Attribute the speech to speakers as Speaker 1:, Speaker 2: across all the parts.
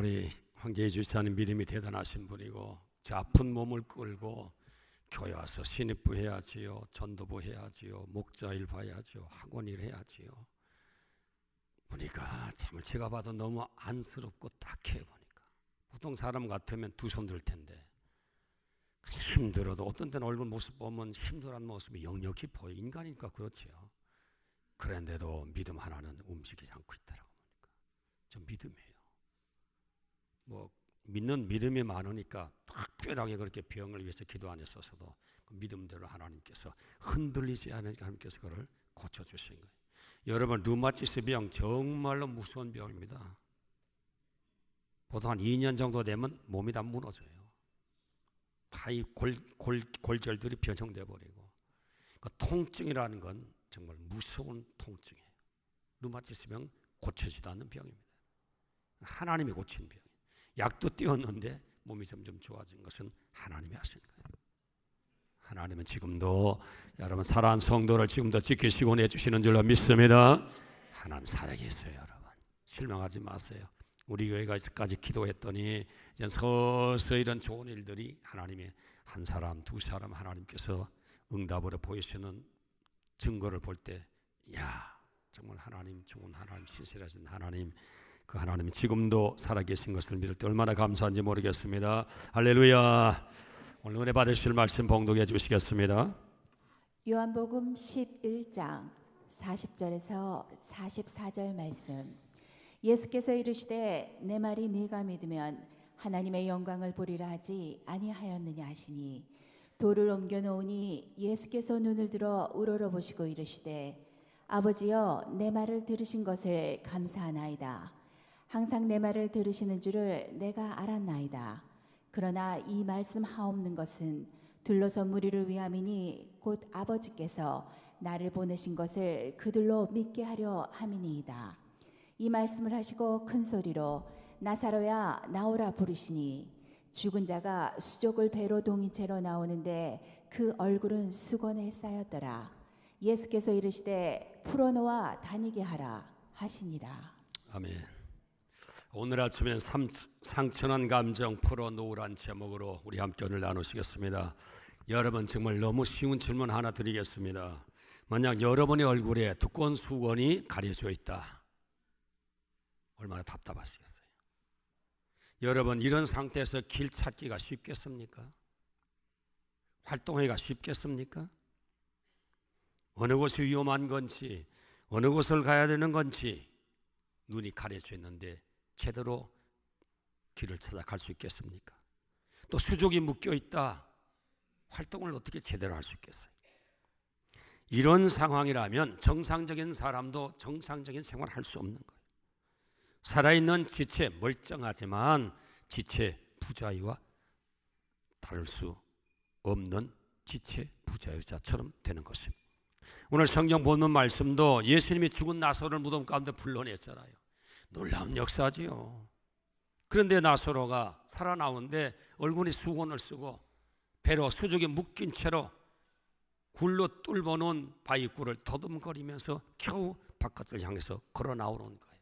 Speaker 1: 우리 황재희 주사님 믿음이 대단하신 분이고 저 아픈 몸을 끌고 교회 와서 신입부 해야지요, 전도부 해야지요, 목자일 봐야지요, 학원일 해야지요. 보니까 참 제가 봐도 너무 안쓰럽고 딱해. 보니까 보통 사람 같으면 두 손 들 텐데 힘들어도 어떤 때는 얼굴 모습 보면 힘들어하는 모습이 역력히 보여. 인간이니까 그렇지요. 그런데도 믿음 하나는 움직이지 않고 있다라고 보니까 좀 믿음이에요. 뭐 믿는 믿음이 많으니까 특별하게 그렇게 병을 위해서 기도 안 했었어도 그 믿음대로 하나님께서 흔들리지 않으니까 하나님께서 그걸 고쳐주신 거예요. 여러분, 류마티스 병 정말로 무서운 병입니다. 보통 한 2년 정도 되면 몸이 다 무너져요. 다 이 골절들이 변형돼 버리고. 그 통증이라는 건 정말 무서운 통증이에요. 류마티스 병 고쳐지도 않는 병입니다. 하나님이 고친 병이에요. 약도 띄웠는데 몸이 점점 좋아진 것은 하나님이 하신 거예요. 하나님은 지금도 여러분 사랑하는 성도를 지금도 지키시고 내주시는 줄로 믿습니다. 하나님 살아계세요. 여러분 실망하지 마세요. 우리 교회가 이제까지 기도했더니 이제 서서히 이런 좋은 일들이 하나님이 한 사람 두 사람 하나님께서 응답으로 보이시는 증거를 볼 때 야 정말 하나님 좋은 하나님 신실하신 하나님 그 하나님이 지금도 살아계신 것을 믿을 때 얼마나 감사한지 모르겠습니다. 할렐루야. 오늘 은혜 받으실 말씀 봉독해 주시겠습니다.
Speaker 2: 요한복음 11장 40절에서 44절 말씀. 예수께서 이르시되 내 말이 네가 믿으면 하나님의 영광을 보리라 하지 아니하였느냐 하시니 돌을 옮겨 놓으니 예수께서 눈을 들어 우러러 보시고 이르시되 아버지여 내 말을 들으신 것을 감사하나이다. 항상 내 말을 들으시는 줄을 내가 알았나이다. 그러나 이 말씀 하옵는 것은 둘러서 무리를 위함이니 곧 아버지께서 나를 보내신 것을 그들로 믿게 하려 함이니이다. 이 말씀을 하시고 큰 소리로 나사로야 나오라 부르시니 죽은 자가 수족을 배로 동인 채로 나오는데 그 얼굴은 수건에 쌓였더라. 예수께서 이르시되 풀어놓아 다니게 하라 하시니라.
Speaker 1: 아멘. 오늘 아침에 상처난 감정 풀어놓으란 제목으로 우리 함께 오늘 나누시겠습니다. 여러분 정말 너무 쉬운 질문 하나 드리겠습니다. 만약 여러분의 얼굴에 두꺼운 수건이 가려져 있다. 얼마나 답답하시겠어요? 여러분 이런 상태에서 길 찾기가 쉽겠습니까? 활동하기가 쉽겠습니까? 어느 곳이 위험한 건지 어느 곳을 가야 되는 건지 눈이 가려져 있는데 제대로 길을 찾아갈 수 있겠습니까? 또 수족이 묶여 있다. 활동을 어떻게 제대로 할 수 있겠어요? 이런 상황이라면 정상적인 사람도 정상적인 생활을 할 수 없는 거예요. 살아있는 지체 멀쩡하지만 지체 부자유와 다를 수 없는 지체 부자유자처럼 되는 것입니다. 오늘 성경 본문 말씀도 예수님이 죽은 나사로를 무덤 가운데 불러냈잖아요. 놀라운 역사지요. 그런데 나사로가 살아나오는데 얼굴에 수건을 쓰고 배로 수족에 묶인 채로 굴로 뚫어놓은 바위굴을 더듬거리면서 겨우 바깥을 향해서 걸어 나오는 거예요.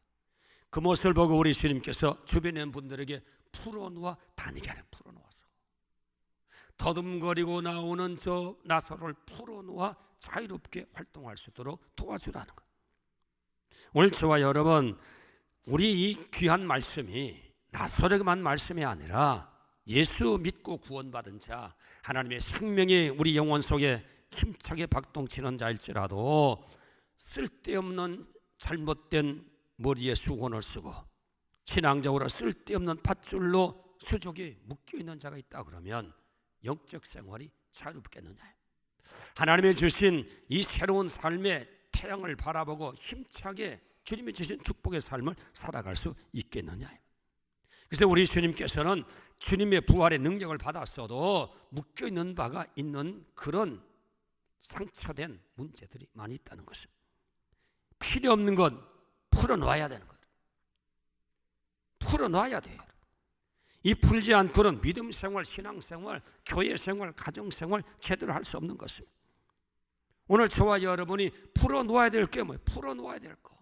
Speaker 1: 그 모습을 보고 우리 주님께서 주변에 있는 분들에게 풀어놓아 다니게 하는 풀어놓아서 더듬거리고 나오는 저 나사로를 풀어놓아 자유롭게 활동할 수 있도록 도와주라는 거예요. 오늘 저와 여러분 우리 이 귀한 말씀이 나사로에게만 말씀이 아니라 예수 믿고 구원받은 자 하나님의 생명이 우리 영혼 속에 힘차게 박동치는 자일지라도 쓸데없는 잘못된 머리에 수건을 쓰고 신앙적으로 쓸데없는 밧줄로 수족이 묶여있는 자가 있다 그러면 영적 생활이 자유롭겠느냐. 하나님이 주신 이 새로운 삶의 태양을 바라보고 힘차게 주님이 주신 축복의 삶을 살아갈 수 있겠느냐. 그래서 우리 주님께서는 주님의 부활의 능력을 받았어도 묶여있는 바가 있는 그런 상처된 문제들이 많이 있다는 것입니다. 필요 없는 것 풀어놔야 되는 거예요. 풀어놔야 돼요. 이 풀지 않고는 믿음 생활, 신앙 생활, 교회 생활, 가정 생활 제대로 할 수 없는 것입니다. 오늘 저와 여러분이 풀어놓아야 될 게 뭐예요? 풀어놓아야 될 거.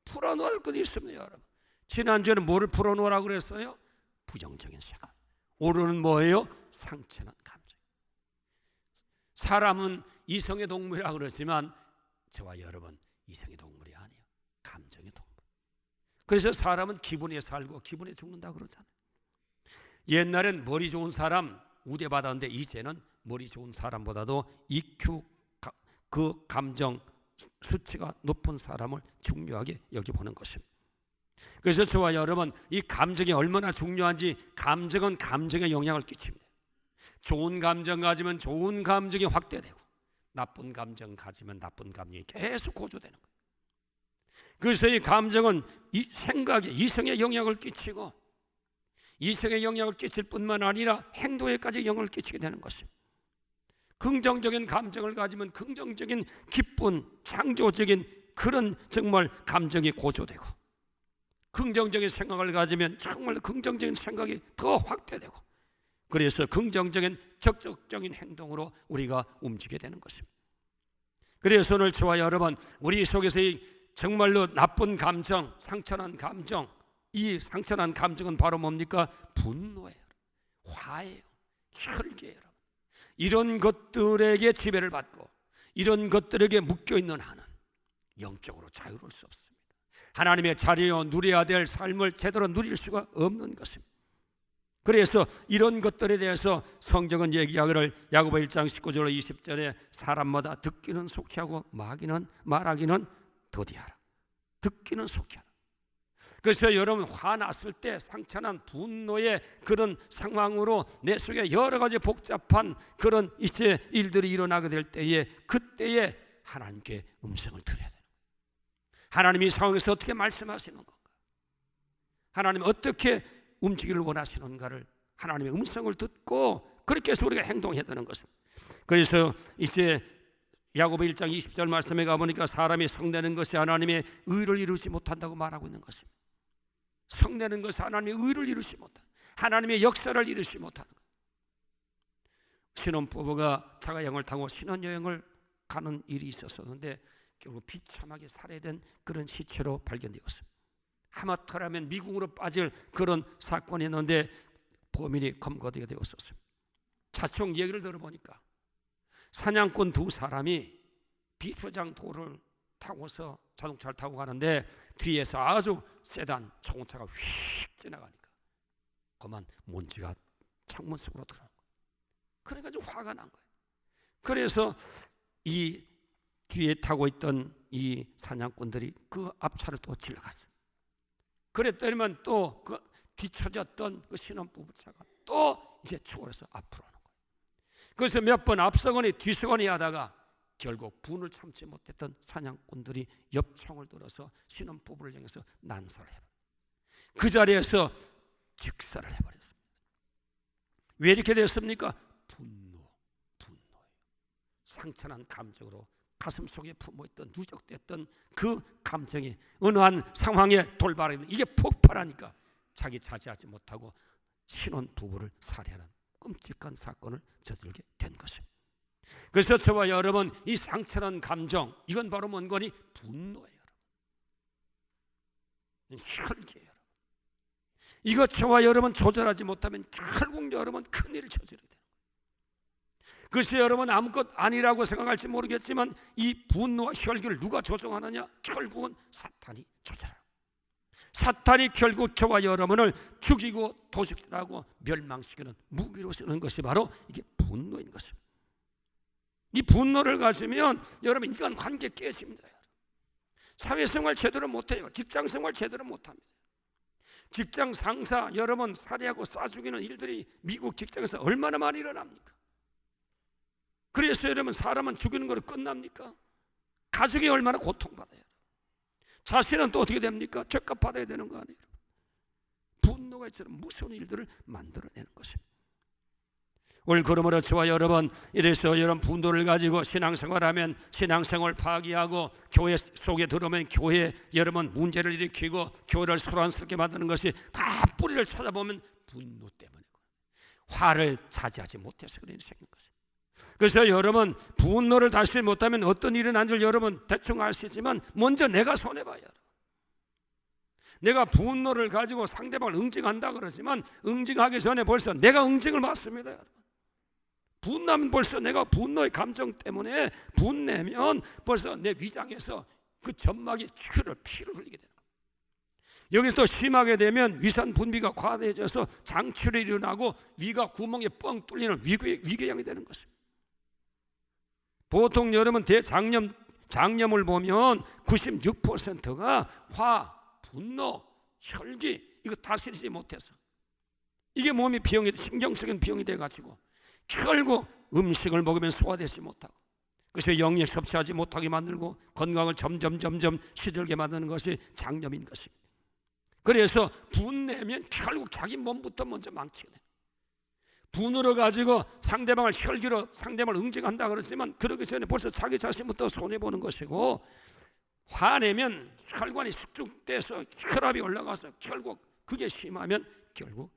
Speaker 1: 풀어놓아야 될 것이 있습니다. 여러분. 지난주에는 뭐를 풀어놓으라고 그랬어요? 부정적인 생각. 오늘은 뭐예요? 상처난 감정. 사람은 이성의 동물이라고 그러지만 저와 여러분 이성의 동물이 아니에요. 감정의 동물. 그래서 사람은 기분에 살고 기분에 죽는다고 그러잖아요. 옛날엔 머리 좋은 사람 우대받았는데 이제는 머리 좋은 사람보다도 EQ, 그 감정 수치가 높은 사람을 중요하게 여기보는 것입니다. 그래서 저와 여러분 이 감정이 얼마나 중요한지, 감정은 감정에 영향을 끼칩니다. 좋은 감정 가지면 좋은 감정이 확대되고 나쁜 감정 가지면 나쁜 감정이 계속 고조되는 거예요. 그래서 이 감정은 이 생각에, 이성에 영향을 끼치고 이성에 영향을 끼칠 뿐만 아니라 행동에까지 영향을 끼치게 되는 것입니다. 긍정적인 감정을 가지면 긍정적인 기쁜, 창조적인 그런 정말 감정이 고조되고, 긍정적인 생각을 가지면 정말 긍정적인 생각이 더 확대되고, 그래서 긍정적인 적극적인 행동으로 우리가 움직이게 되는 것입니다. 그래서 오늘 저와 여러분 우리 속에서 이 정말로 나쁜 감정, 상처난 감정, 이 상처난 감정은 바로 뭡니까? 분노예요, 화예요, 혈기예요. 이런 것들에게 지배를 받고 이런 것들에게 묶여있는 한은 영적으로 자유로울 수 없습니다. 하나님의 자리요 누려야 될 삶을 제대로 누릴 수가 없는 것입니다. 그래서 이런 것들에 대해서 성경은 얘기하기를 야고보 1장 19절 20절에 사람마다 듣기는 속히 하고 말하기는 더디하라. 듣기는 속히 하라. 그래서 여러분 화났을 때 상처난 분노의 그런 상황으로 내 속에 여러 가지 복잡한 그런 이제 일들이 일어나게 될 때에, 그때에 하나님께 음성을 드려야 돼요. 하나님이 이 상황에서 어떻게 말씀하시는 건가, 하나님 어떻게 움직이기를 원하시는가를 하나님의 음성을 듣고 그렇게 해서 우리가 행동해야 되는 것입니다. 그래서 이제 야고보 1장 20절 말씀에 가보니까 사람이 성내는 것이 하나님의 의를 이루지 못한다고 말하고 있는 것입니다. 성내는 것이 하나님의 의를 이루지 못한, 하나님의 역사를 이루지 못하는 것. 신혼부부가 자가용을 타고 신혼여행을 가는 일이 있었었는데 결국 비참하게 살해된 그런 시체로 발견되었습니다. 하마터라면 미국으로 빠질 그런 사건이 있는데 범인이 검거되게 되었었습니다. 차충 얘기를 들어보니까 사냥꾼 두 사람이 비포장 도로를 타고서 자동차를 타고 가는데 뒤에서 아주 세단 초공차가 휙 지나가니까 그만 먼지가 창문 속으로 들어온 거예요. 그래가지고 화가 난 거예요. 그래서 이 뒤에 타고 있던 이 사냥꾼들이 그 앞차를 또 질러갔어요. 그랬더니만 또 그 뒤처졌던 그 신혼부부차가 또 이제 추월해서 앞으로 오는 거예요. 그래서 몇 번 앞서거니 뒤서거니 하다가 결국 분을 참지 못했던 사냥꾼들이 엽총을 들어서 신혼부부를 향해서 난사를 해버려요. 그 자리에서 직사를 해버렸습니다. 왜 이렇게 됐습니까? 분노예요. 상처난 감정으로 가슴 속에 품어있던 누적됐던 그 감정이 어느 한 상황에 돌발하는, 이게 폭발하니까 자기 자제하지 못하고 신혼부부를 살해하는 끔찍한 사건을 저지르게 된 것입니다. 그래서 저와 여러분 이 상처난 감정, 이건 바로 뭔 거니? 분노예요. 혈기예요. 이거 저와 여러분 조절하지 못하면 결국 여러분 큰일을 저지르게 돼요. 그래서 여러분 아무것 아니라고 생각할지 모르겠지만 이 분노와 혈기를 누가 조종하느냐? 결국은 사탄이 조절해요. 사탄이 결국 저와 여러분을 죽이고 도적질하고 멸망시키는 무기로 쓰는 것이 바로 이게 분노인 것입니다. 이 분노를 가지면 여러분 인간 관계 깨집니다. 사회생활 제대로 못해요. 직장생활 제대로 못합니다. 직장 상사 여러분 살해하고 쏴죽이는 일들이 미국 직장에서 얼마나 많이 일어납니까? 그래서 여러분 사람은 죽이는 거로 끝납니까? 가족이 얼마나 고통받아요. 자신은 또 어떻게 됩니까? 죄값 받아야 되는 거 아니에요? 분노가 이처럼 무서운 일들을 만들어내는 것입니다. 오늘 그러므로 저와 여러분 이래서 여러분 분노를 가지고 신앙생활하면 신앙생활 파기하고 교회 속에 들어오면 교회 여러분 문제를 일으키고 교회를 소란스럽게 만드는 것이 다 뿌리를 찾아보면 분노 때문에 화를 자제하지 못해서 그런 생긴 것입니다. 그래서 여러분 분노를 다스리지 못하면 어떤 일이 난 줄 여러분 대충 알 수 있지만 먼저 내가 손해봐요. 내가 분노를 가지고 상대방을 응징한다 그러지만 응징하기 전에 벌써 내가 응징을 받습니다. 분노하면 벌써 내가 분노의 감정 때문에 분내면 벌써 내 위장에서 그 점막이 피를 흘리게 되는 거예요. 여기서 또 심하게 되면 위산 분비가 과다해져서 장출이 일어나고 위가 구멍이 뻥 뚫리는 위궤양이 되는 것입니다. 보통 여러분 장염을 보면 96%가 화, 분노, 혈기 이거 다스리지 못해서 이게 몸이 병이 신경적인 병이 돼가지고 결국 음식을 먹으면 소화되지 못하고 그래서 영양 섭취하지 못하게 만들고 건강을 점점 시들게 만드는 것이 장염인 것입니다. 그래서 분내면 결국 자기 몸부터 먼저 망치게 돼요. 분으로 가지고 상대방을 혈기로 상대방을 응징한다 그러지만 그러기 전에 벌써 자기 자신부터 손해보는 것이고 화내면 혈관이 숙축돼서 혈압이 올라가서 결국 그게 심하면 결국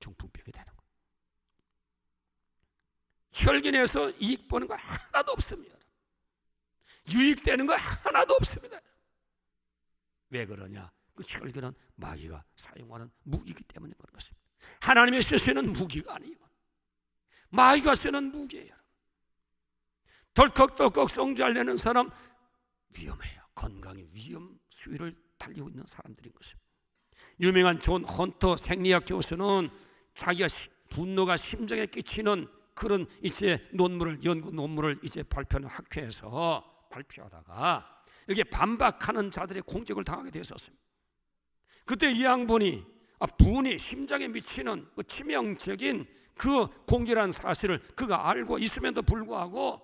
Speaker 1: 중풍병이 되는 거예요. 혈기내서 이익 보는 거 하나도 없습니다. 유익되는 거 하나도 없습니다. 왜 그러냐? 그 혈기는 마귀가 사용하는 무기이기 때문에 그런 것입니다. 하나님이 쓰시는 무기가 아니에요. 마귀가 쓰는 무기예요. 덜컥덜컥 성잘 내는 사람 위험해요. 건강의 위험 수위를 달리고 있는 사람들인 것입니다. 유명한 존 헌터 생리학 교수는 자기가 분노가 심장에 끼치는 그런 이제 연구 논문을 이제 발표하는 학회에서 발표하다가 여기에 반박하는 자들의 공격을 당하게 되었습니다. 그때 이 양반이 분이 심장에 미치는 그 치명적인 그 공기라는 사실을 그가 알고 있음에도 불구하고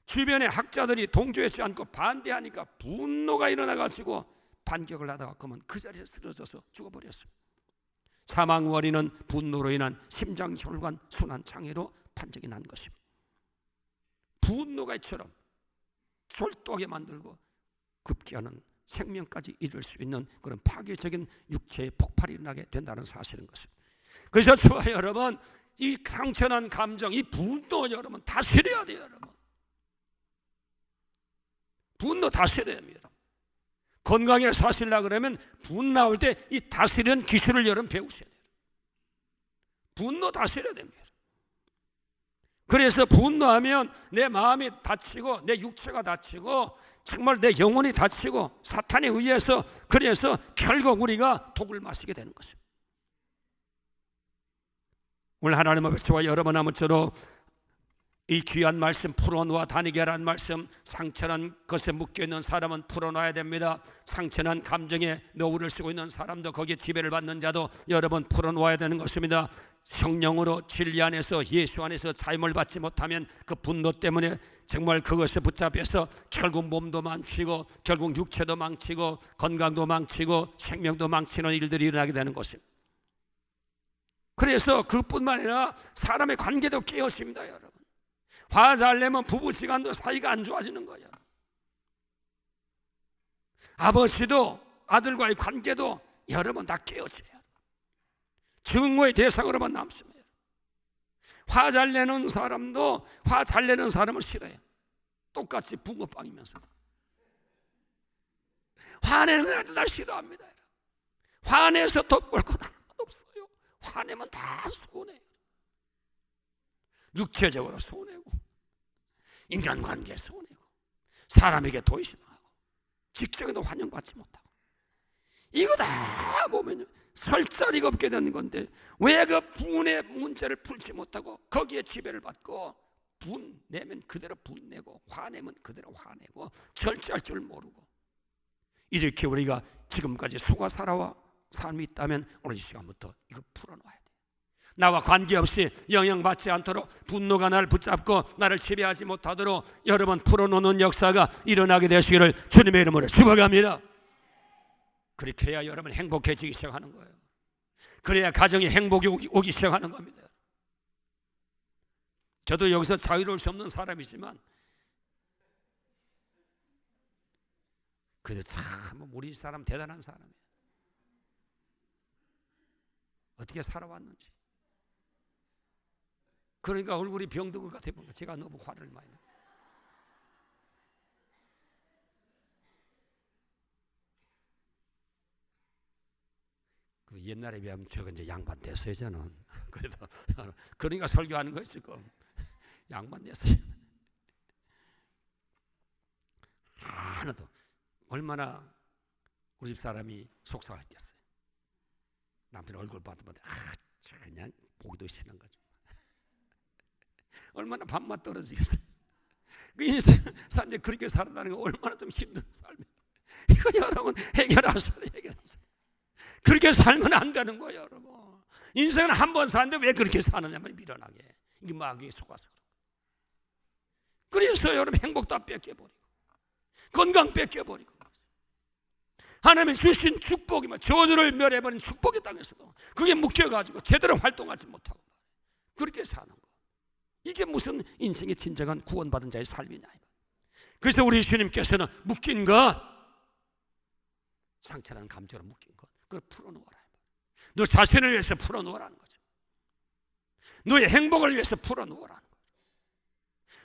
Speaker 1: 주변의 학자들이 동조하지 않고 반대하니까 분노가 일어나가지고 반격을 하다가 그러면 그 자리에서 쓰러져서 죽어버렸습니다. 사망 원인은 분노로 인한 심장혈관 순환장애로 판정이 난 것입니다. 분노가 이처럼 졸도하게 만들고 급기야는 생명까지 이룰 수 있는 그런 파괴적인 육체의 폭발이 일어나게 된다는 사실인 것입니다. 그래서 저와 여러분 이 상처난 감정, 이 분노 여러분 다스려야 돼요. 여러분 분노 다스려야 합니다. 건강에 사시려고 그러면 분 나올 때 이 다스리는 기술을 여러분 배우셔야 돼요. 분노 다스려야 됩니다. 그래서 분노하면 내 마음이 다치고 내 육체가 다치고 정말 내 영혼이 다치고 사탄에 의해서 그래서 결국 우리가 독을 마시게 되는 것입니다. 오늘 하나님 앞에 저와 여러분 아무쪼록 이 귀한 말씀 풀어놓아 다니게 하라는 말씀, 상처난 것에 묶여있는 사람은 풀어놔야 됩니다. 상처난 감정에 노후를 쓰고 있는 사람도 거기에 지배를 받는 자도 여러분 풀어놓아야 되는 것입니다. 성령으로 진리 안에서 예수 안에서 자임을 받지 못하면 그 분노 때문에 정말 그것에 붙잡혀서 결국 몸도 망치고 결국 육체도 망치고 건강도 망치고 생명도 망치는 일들이 일어나게 되는 것입니다. 그래서 그뿐만 아니라 사람의 관계도 깨어집니다. 여러분 화 잘 내면 부부지간도 사이가 안 좋아지는 거예요. 아버지도 아들과의 관계도 여러분 다 깨어져요. 증오의 대상으로만 남습니다. 화 잘 내는 사람도 화 잘 내는 사람을 싫어해요. 똑같이 붕어빵이면서도 화내는 애들 다 싫어합니다. 화내서 덕볼 것 하나도 없어요. 화내면 다 손해요. 육체적으로 손해고 인간관계에 손해고 사람에게 도의심하고 직장에도 환영받지 못하고 이거 다 보면 설 자리가 없게 되는 건데 왜 그 분의 문제를 풀지 못하고 거기에 지배를 받고 분내면 그대로 분내고 화내면 그대로 화내고 절제할 줄 모르고 이렇게 우리가 지금까지 속아 살아와 삶이 있다면 오늘 이 시간부터 이거 풀어놔야 돼. 나와 관계없이 영향받지 않도록 분노가 나를 붙잡고 나를 지배하지 못하도록 여러분 풀어놓는 역사가 일어나게 되시기를 주님의 이름으로 축복합니다. 그렇게 해야 여러분 행복해지기 시작하는 거예요. 그래야 가정에 행복이 오기 시작하는 겁니다. 저도 여기서 자유로울 수 없는 사람이지만 그래도 참 우리 사람 대단한 사람이에요. 어떻게 살아왔는지. 그러니까 얼굴이 병든 것 같아 보니까 제가 너무 화를 많이 내요. 옛날에 비하면 제가 이제 양반 됐어요 저는. 그래도 그러니까 설교하는 거 지금 양반 됐어요. 하나도 얼마나 우리 집 사람이 속상했겠어요. 남편 얼굴 봤더니 그냥 보기도 싫은 거죠. 얼마나 밥맛 떨어지겠어요. 그 인생 사람들이 그렇게 살아가는 거 얼마나 좀 힘든 삶이에요. 이거 여러분 해결하세요. 그렇게 살면 안 되는 거예요 여러분. 인생은 한 번 사는데 왜 그렇게 사느냐면 미련하게 이게 마귀에 속아서 그래서 여러분 행복 다 뺏겨버리고 건강 뺏겨버리고 하나님이 주신 축복이면 저주를 멸해버린 축복의 땅에서도 그게 묶여가지고 제대로 활동하지 못하고 그렇게 사는 거. 이게 무슨 인생의 진정한 구원받은 자의 삶이냐. 그래서 우리 주님께서는 묶인 것, 상처라는 감정으로 묶인 것, 그걸 풀어놓아라. 너 자신을 위해서 풀어놓으라는 거죠. 너의 행복을 위해서 풀어놓으라는 거죠.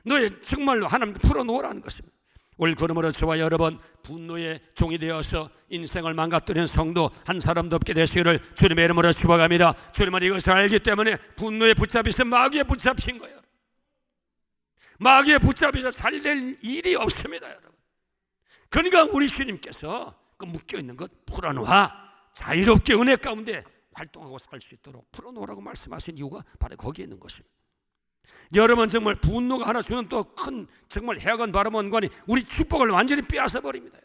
Speaker 1: 너의 정말로 하나님 풀어놓으라는 것입니다. 올 그러므로 저와 여러분 분노의 종이 되어서 인생을 망가뜨리는 성도 한 사람도 없게 되시기를 주님의 이름으로 축복합니다. 주님은 이것을 알기 때문에 분노에 붙잡혀서 마귀에 붙잡힌 거예요. 마귀에 붙잡혀서 잘 될 일이 없습니다 여러분. 그러니까 우리 주님께서 그 묶여있는 것 풀어놓아 자유롭게 은혜 가운데 활동하고 살 수 있도록 풀어놓으라고 말씀하신 이유가 바로 거기에 있는 것입니다. 여러분 정말 분노가 하나 주는 또 큰 정말 해악은 바람원관이 우리 축복을 완전히 빼앗아 버립니다.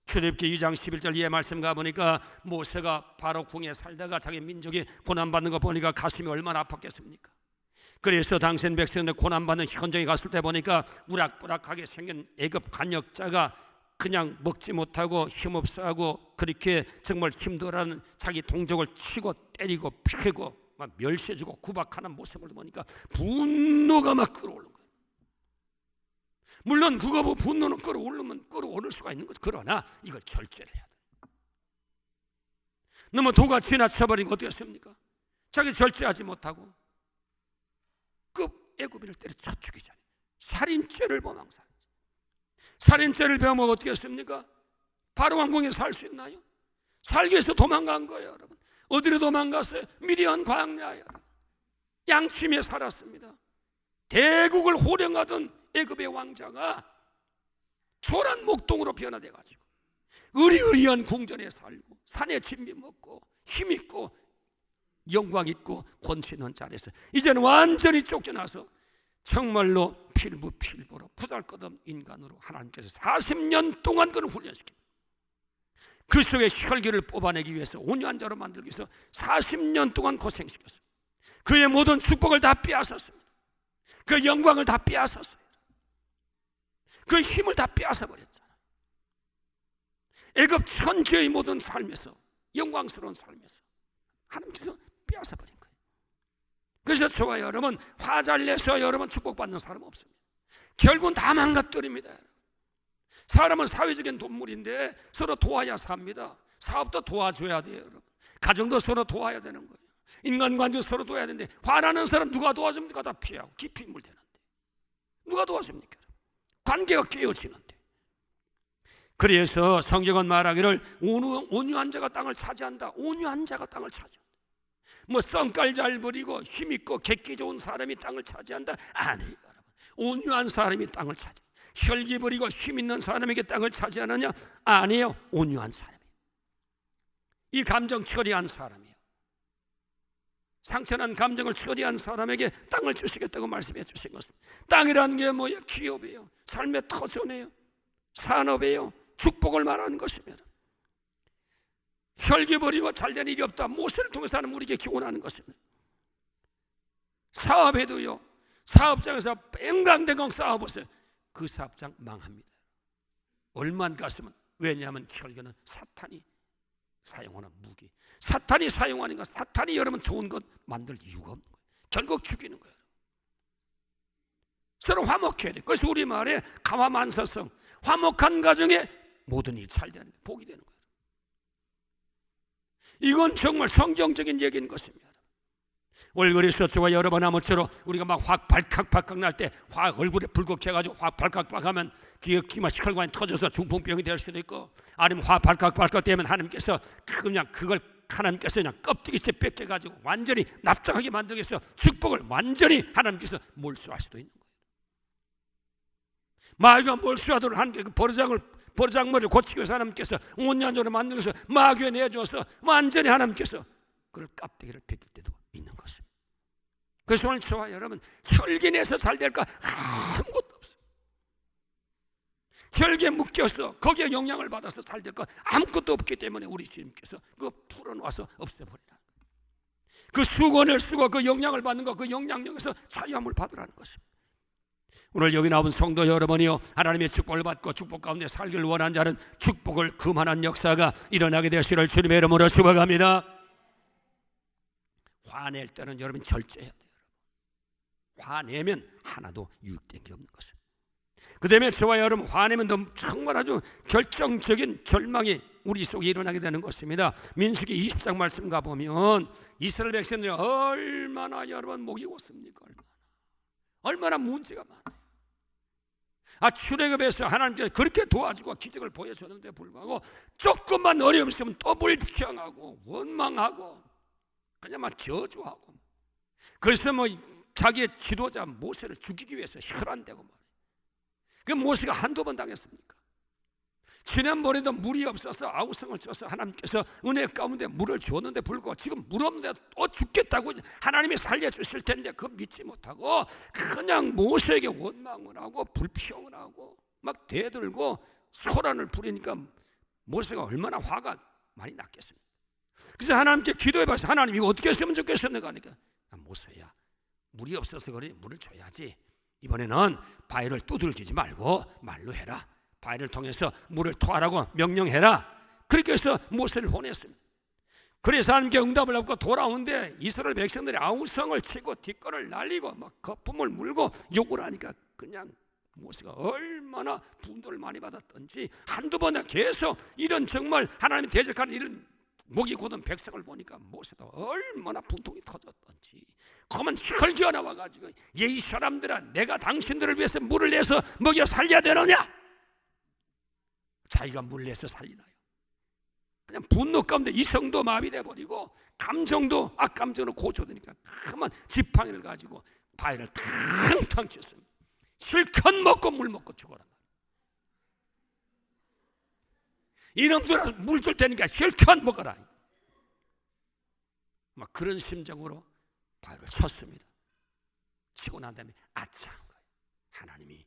Speaker 1: 출애굽기 2장 11절 이해 말씀 가보니까 모세가 바로 궁에 살다가 자기 민족이 고난받는 거 보니까 가슴이 얼마나 아팠겠습니까? 그래서 당신 백성들 고난받는 현장에 갔을 때 보니까 우락부락하게 생긴 애굽 간역자가 그냥 먹지 못하고 힘없어하고 그렇게 정말 힘들어하는 자기 동족을 치고 때리고 패고 막 멸시해주고 구박하는 모습을 보니까 분노가 막 끌어오르는 거예요. 물론 그거 뭐 분노는 끌어오를 수가 있는 거죠. 그러나 이걸 절제를 해야 돼요. 너무 도가 지나쳐버리면 어떻게 했습니까? 자기 절제하지 못하고 그 애굽인을 때려쳐 죽이잖아요. 살인죄를 범한 살인죄를 배우면 어떻게 했습니까? 바로 왕궁에 살 수 있나요? 살기 위해서 도망간 거예요 여러분. 어디로 도망갔어요? 미디안 광야에 양침에 살았습니다. 대국을 호령하던 애굽의 왕자가 초란 목동으로 변화돼가지고 의리의리한 궁전에 살고 산에 진미 먹고 힘있고 영광 있고 권세 있는 자리에서 이제는 완전히 쫓겨나서 정말로 필부로 부잘것없는 인간으로 하나님께서 40년 동안 그를 훈련시킵니다. 그 속에 혈기를 뽑아내기 위해서 온유한 자로 만들기 위해서 40년 동안 고생시켰습니다. 그의 모든 축복을 다 빼앗았습니다. 그 영광을 다 빼앗았어요. 그 힘을 다 빼앗아버렸잖아요. 애굽 천지의 모든 삶에서 영광스러운 삶에서 하나님께서 빼앗아버린 거예요. 그래서 저와 여러분 화 잘 내서 여러분 축복받는 사람 없습니다. 결국은 다 망가뜨립니다. 사람은 사회적인 동물인데 서로 도와야 삽니다. 사업도 도와줘야 돼요 여러분. 가정도 서로 도와야 되는 거예요. 인간관계도 서로 도와야 되는데 화나는 사람 누가 도와줍니까? 다 피하고 깊이 물대는데 누가 도와줍니까? 관계가 깨어지는데. 그래서 성경은 말하기를 온유한 자가 땅을 차지한다. 온유한 자가 땅을 차지한다. 뭐 썬깔 잘 부리고 힘있고 객기 좋은 사람이 땅을 차지한다. 아니에요 여러분. 온유한 사람이 땅을 차지한다. 혈기 부리고 힘있는 사람에게 땅을 차지하느냐? 아니에요. 온유한 사람이에요. 이 감정 처리한 사람이에요. 상처난 감정을 처리한 사람에게 땅을 주시겠다고 말씀해 주신 것입니다. 땅이라는 게 뭐예요? 기업이에요. 삶의 터전이에요. 산업이에요. 축복을 말하는 것입니다. 혈기 부리고 잘된 일이 없다. 모세를 통해서 하는 우리에게 기원하는 것입니다. 사업에도요. 사업장에서 뺑강댕강 싸워보세요. 그 사업장 망합니다. 얼만 갔으면. 왜냐하면 혈기는 사탄이 사용하는 무기. 사탄이 사용하는 것, 사탄이 여러분 좋은 것 만들 이유가 없는 거예요. 결국 죽이는 거예요. 서로 화목해야 돼요. 그래서 우리말에 가화만사성, 화목한 가정에 모든 일이 잘 되는 거예요. 복이 되는 거예요. 이건 정말 성경적인 얘기인 것입니다. 얼굴에서 저와 여러분 아무쪼록 우리가 막 확 발칵발칵 날 때 확 얼굴에 불꽃해가지고 확 발칵발칵 하면 기막 혈관이 터져서 중풍병이 될 수도 있고, 아니면 확 발칵발칵 되면 하나님께서 그냥 그걸 하나님께서 그냥 껍데기째 뺏겨가지고 완전히 납작하게 만들기 위해서 축복을 완전히 하나님께서 몰수할 수도 있는 거예요. 마귀가 몰수하도록 한 게 그 버르장머리를 고치기 위해서 하나님께서 온년전을 만들기 위해서 마귀에 내주어서 완전히 하나님께서 그걸 껍데기를 벗길 때도 있는 것입니다. 그래서 오늘 저와 여러분, 혈기 내서 잘 될까? 아무것도 없어요. 혈기에 묶여서 거기에 영향을 받아서 잘 될까? 아무것도 없기 때문에 우리 주님께서 그거 풀어놓아서 없애버리라. 그 수건을 쓰고 그 영향을 받는 거, 그 영향력에서 자유함을 받으라는 것입니다. 오늘 여기 나온 성도 여러분이요, 하나님의 축복을 받고 축복 가운데 살기를 원하는 자는 축복을 금하는 역사가 일어나게 되시를 주님의 이름으로 축복합니다. 화낼 때는 여러분 절제해야 돼요. 화내면 하나도 유익된 게 없는 것입니다. 그 다음에 저와 여러분, 화내면 정말 아주 결정적인 절망이 우리 속에 일어나게 되는 것입니다. 민수기 20장 말씀 가보면 이스라엘 백성들이 얼마나 여러분 목이 곧습니까? 얼마나 문제가 많아요. 출애굽에서 하나님께서 그렇게 도와주고 기적을 보여줬는데 불구하고 조금만 어려움 있으면 또 불평하고 원망하고 그냥 막 저주하고, 그래서 뭐 자기의 지도자 모세를 죽이기 위해서 혈안되고 말이에요. 그 모세가 한두 번 당했습니까? 지난번에도 물이 없어서 아우성을 쳐서 하나님께서 은혜 가운데 물을 줬는데 불구하고 지금 물 없는데 또 죽겠다고 하나님이 살려주실 텐데 그거 믿지 못하고 그냥 모세에게 원망을 하고 불평을 하고 막 대들고 소란을 부리니까 모세가 얼마나 화가 많이 났겠습니까? 그래서 하나님께 기도해봐서 하나님 이거 어떻게 했으면 좋겠습니까? 하니까 모세야, 물이 없어서 그러니 물을 줘야지. 이번에는 바위를 두들기지 말고 말로 해라. 바위를 통해서 물을 토하라고 명령해라. 그렇게 해서 모세를 보냈습니다. 그래서 하나님께 응답을 받고 돌아오는데 이스라엘 백성들이 아우성을 치고 뒷걸을 날리고 막 거품을 물고 욕을 하니까 그냥 모세가 얼마나 분노를 많이 받았던지 한두 번에 계속 이런 정말 하나님이 대적하는 이런 목이 곧은 백성을 보니까 모세도 얼마나 분통이 터졌던지 그만 혈기가 나와가지고 이 사람들아, 내가 당신들을 위해서 물을 내서 먹여 살려야 되느냐? 자기가 물 내서 살리나요? 그냥 분노 가운데 이성도 마비돼 버리고 감정도 악감정으로 고쳐되니까 그만 지팡이를 가지고 바위를 탕탕 쳤습니다. 실컷 먹고 물 먹고 죽어라. 이놈들아 물 줄 테니까 실컷 먹어라. 막 그런 심정으로 바위를 쳤습니다. 치고 난 다음에 아차 한 거예요. 하나님이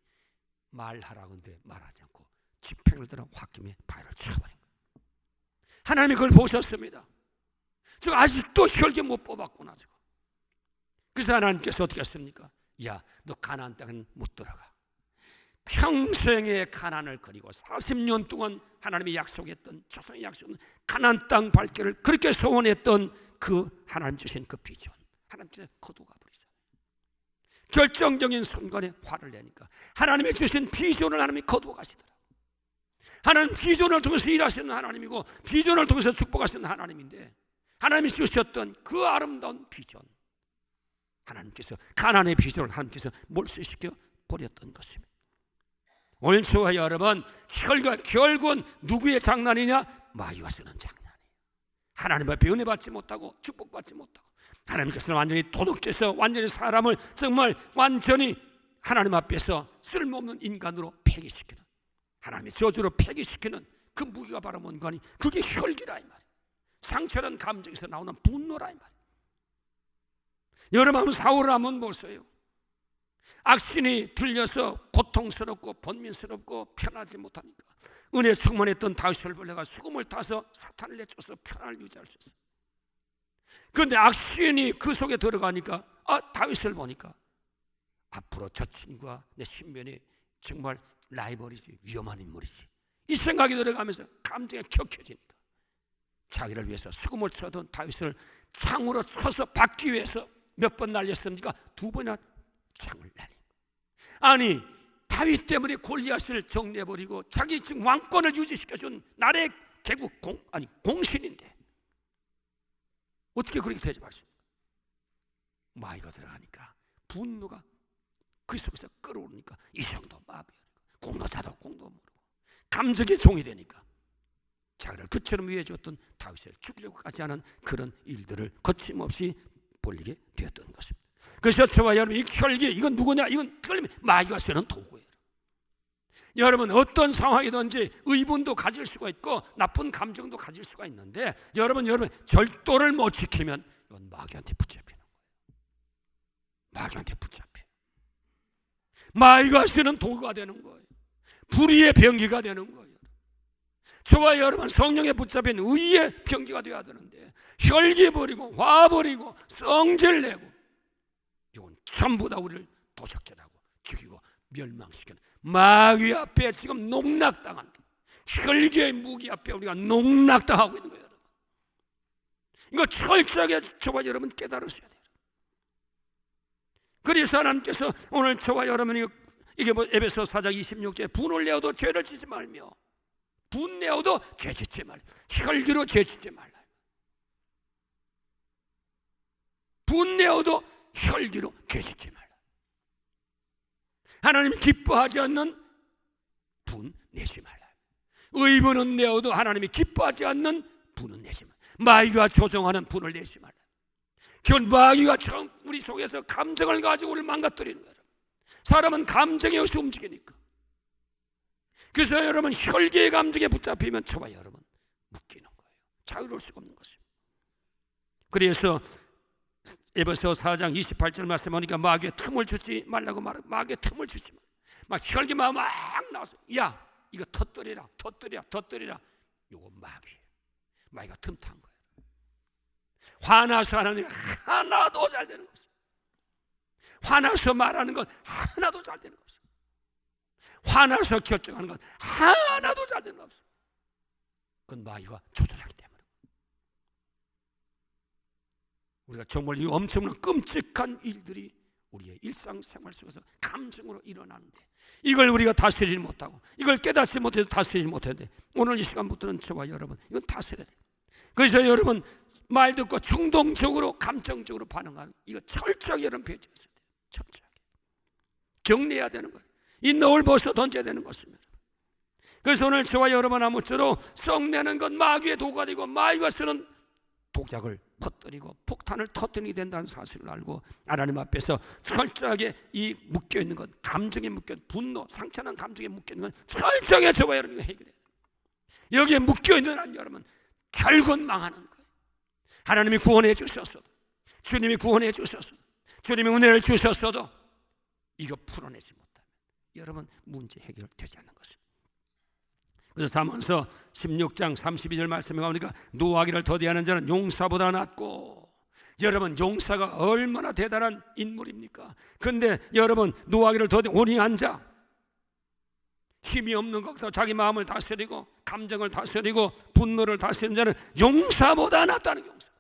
Speaker 1: 말하라고 하는데 말하지 않고 지팡이를 들어 홧김에 바위를 쳐버린 거예요. 하나님이 그걸 보셨습니다. 저 아직도 혈기 못 뽑았구나. 저거. 그래서 하나님께서 어떻게 했습니까? 야, 너 가나안 땅은 못 들어가. 평생의 가난을 그리고 40년 동안 하나님이 약속했던 조상의 약속은 가나안 땅 밟기를 그렇게 소원했던 그 하나님 주신 그 비전, 하나님께서 거두가 버리죠. 결정적인 순간에 화를 내니까 하나님이 주신 비전을 하나님이 거두어 가시더라. 하나님 비전을 통해서 일하시는 하나님이고 비전을 통해서 축복하시는 하나님인데 하나님이 주셨던 그 아름다운 비전, 하나님께서 가나안의 비전을 하나님께서 몰수시켜 버렸던 것입니다. 오늘 저와 여러분, 혈과 결국은 누구의 장난이냐? 마귀가 쓰는 장난이에요. 하나님 앞에 은혜 받지 못하고 축복받지 못하고 하나님께서는 완전히 도둑질해서 완전히 사람을 정말 완전히 하나님 앞에서 쓸모없는 인간으로 폐기시키는, 하나님의 저주로 폐기시키는 그 무기가 바로 뭔가 하니 그게 혈기라 이 말이에요. 상처는 감정에서 나오는 분노라 이 말이에요. 여러분 사울을 한번 보세요. 악신이 들려서 고통스럽고 번민스럽고 편하지 못하니까 은혜 충만했던 다윗을 불러가 수금을 타서 사탄을 내쫓아서 편안을 유지할 수 있어요. 그런데 악신이 그 속에 들어가니까 다윗을 보니까 앞으로 저 친구가 내 신변이 정말 라이벌이지, 위험한 인물이지, 이 생각이 들어가면서 감정이 격해지니까 자기를 위해서 수금을 쳐던 다윗을 창으로 쳐서 받기 위해서 몇 번 날렸습니까? 2번이나 창을 날린 거예요. 아니 다윗 때문에 골리앗을 정리해버리고 자기 지금 왕권을 유지시켜준 나라의 개국 공신인데 어떻게 그렇게 되지 말습니까? 마귀가 들어가니까 분노가 그 속에서 끌어오르니까 이성도 마비하니까 공노자도 공도 모르고 감정의 종이 되니까 자기를 그처럼 위해 줬던 다윗을 죽이려고까지 하는 그런 일들을 거침없이 벌리게 되었던 것입니다. 그래서 저와 여러분, 이 혈기, 이건 누구냐? 이건 틀림이 마귀가 쓰는 도구예요. 여러분, 어떤 상황이든지 의문도 가질 수가 있고 나쁜 감정도 가질 수가 있는데, 여러분 절도를 못 지키면 이건 마귀한테 붙잡히는 거예요. 마귀한테 붙잡혀. 마귀가 쓰는 도구가 되는 거예요. 불의의 병기가 되는 거예요. 저와 여러분, 성령에 붙잡힌 의의 병기가 되어야 되는데, 혈기 버리고 화 버리고 성질 내고, 이건 전부 다 우리를 도적질하고 죽이고 멸망시키는, 마귀 앞에 지금 농락당한, 혈기의 무기 앞에 우리가 농락당하고 있는 거예요. 여러분, 이거 철저하게 저와 여러분 깨달으셔야 돼요. 그래서 하나님께서 오늘 저와 여러분이, 이게 뭐 에베소 4장 26절에 분을 내어도 죄를 짓지 말며, 분내어도 죄 짓지 말라. 혈기로 죄 짓지 말라. 분내어도 혈기로 죄 짓지 말라. 하나님이 기뻐하지 않는 분 내지 말라. 의분은 내어도 하나님이 기뻐하지 않는 분은 내지 말라. 마귀가 조종하는 분을 내지 말라. 그건 마귀가 우리 속에서 감정을 가지고 우리를 망가뜨리는 거예요. 사람은 감정에 의해서 움직이니까. 그래서 여러분, 혈기의 감정에 붙잡히면 저와 여러분 묶이는 거예요. 자유로울 수가 없는 것입니다. 그래서 에베소 4장 28절 말씀 보니까 마귀의 틈을 주지 말라고 말해요. 마귀의 틈을 주지 마. 막 혈기만 막 나와서, 야, 이거 터뜨리라. 이거 마귀가 틈탄 거예요. 화나서 하는 일 하나도 잘 되는 것입니다. 화나서 말하는 것 하나도 잘 되는 것입니다. 화나서 결정하는 것 하나도 잘 되는 것 없습니다. 그건 마귀가 조절하기 때문에. 우리가 정말 이 엄청난 끔찍한 일들이 우리의 일상생활 속에서 감정으로 일어나는데, 이걸 우리가 다스리지 못하고, 이걸 깨닫지 못해서 다스리지 못했는데, 오늘 이 시간부터는 저와 여러분 이건 다스려야 돼요. 그래서 여러분, 말 듣고 충동적으로 감정적으로 반응하는, 이거 철저하게 여러분 배제해야 돼요. 철저하게 정리해야 되는 거예요. 이 너울 벗어 던져야 되는 것입니다. 그래서 오늘 저와 여러분 아무쪼록 썩내는 건 마귀의 도구가 되고, 마귀가 쓰는 독약을 퍼뜨리고 폭탄을 터뜨리게 된다는 사실을 알고, 하나님 앞에서 철저하게 이 묶여있는 것, 감정에 묶여있는 분노, 상처난 감정에 묶여있는 건 철저하게 저와 여러분이 해결해야 돼요. 여기에 묶여있는 한 여러분 결국은 망하는 거예요. 하나님이 구원해 주셨어도, 주님이 구원해 주셨어도, 주님이 은혜를 주셨어도 이거 풀어내지 못하면 여러분 문제 해결되지 않는 것입니다. 그래서 잠언서 16장 32절 말씀에 가보니까 노하기를 더디하는 자는 용사보다 낫고, 여러분 용사가 얼마나 대단한 인물입니까? 근데 여러분 노하기를 온이한 자, 힘이 없는 것도 자기 마음을 다스리고 감정을 다스리고 분노를 다스리는 자는 용사보다 낫다는, 용사.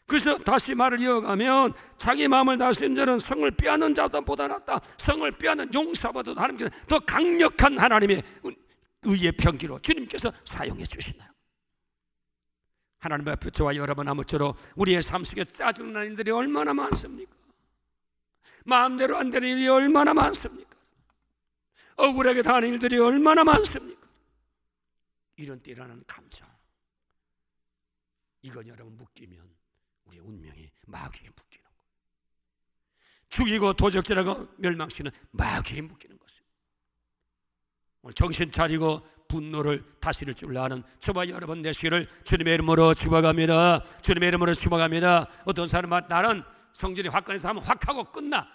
Speaker 1: 그래서 다시 말을 이어가면 자기 마음을 다스리는 자는 성을 빼앗는 자보다 낫다. 성을 빼앗는 용사보다 하나님께서 더 강력한 하나님의 의의 병기로 주님께서 사용해 주시나요? 하나님 앞에 저와 여러분 아무쪼록 우리의 삶 속에 짜증나는 일들이 얼마나 많습니까? 마음대로 안 되는 일이 얼마나 많습니까? 억울하게 당하는 일들이 얼마나 많습니까? 이런 때 일어나는 감정, 이건 여러분 묶이면 우리의 운명이 마귀에 묶이는 거예요. 죽이고 도적질하고 멸망시키는 마귀에 묶이는 것입니다. 오늘 정신 차리고 분노를 다스릴 줄 아는 저와 여러분 되시기를 주님의 이름으로 축복합니다. 주님의 이름으로 축복합니다. 어떤 사람은 나는 성질이 화끈해서 하면 확 하고 끝나.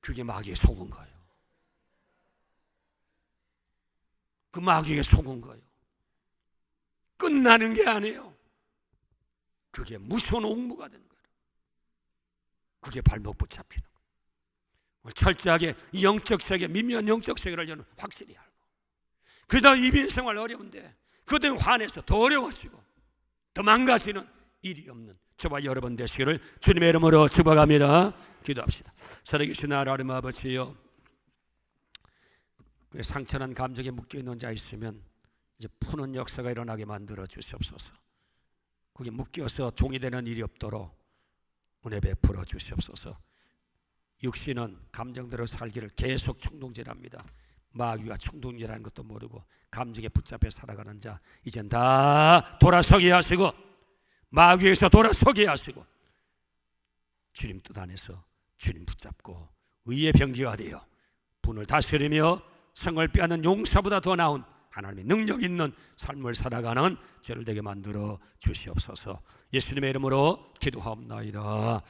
Speaker 1: 그게 마귀에 속은 거예요. 그 마귀에 속은 거예요. 끝나는 게 아니에요. 그게 무서운 옥무가 되는 거예요. 그게 발목 붙잡히는 거예요. 철저하게 영적 세계, 미묘한 영적 세계를 저는 확실히 알고, 그 다음 이민생활 어려운데 그것 때문에 화내서 더 어려워지고 더 망가지는 일이 없는 저와 여러분 되시기를 주님의 이름으로 축복합니다. 기도합시다. 살아계신 하나님 아버지요, 상처난 감정에 묶여있는 자 있으면 이제 푸는 역사가 일어나게 만들어 주시옵소서. 그게 묶여서 종이 되는 일이 없도록 은혜 베풀어 주시옵소서. 육신은 감정대로 살기를 계속 충동질합니다. 마귀가 충동이라는 것도 모르고 감정에 붙잡혀 살아가는 자 이젠 다 돌아서게 하시고 마귀에서 돌아서게 하시고 주님 뜻 안에서 주님 붙잡고 의의 병기가 되어 분을 다스리며 성을 빼앗는 용사보다 더 나은 하나님의 능력 있는 삶을 살아가는 저를 되게 만들어 주시옵소서. 예수님의 이름으로 기도하옵나이다.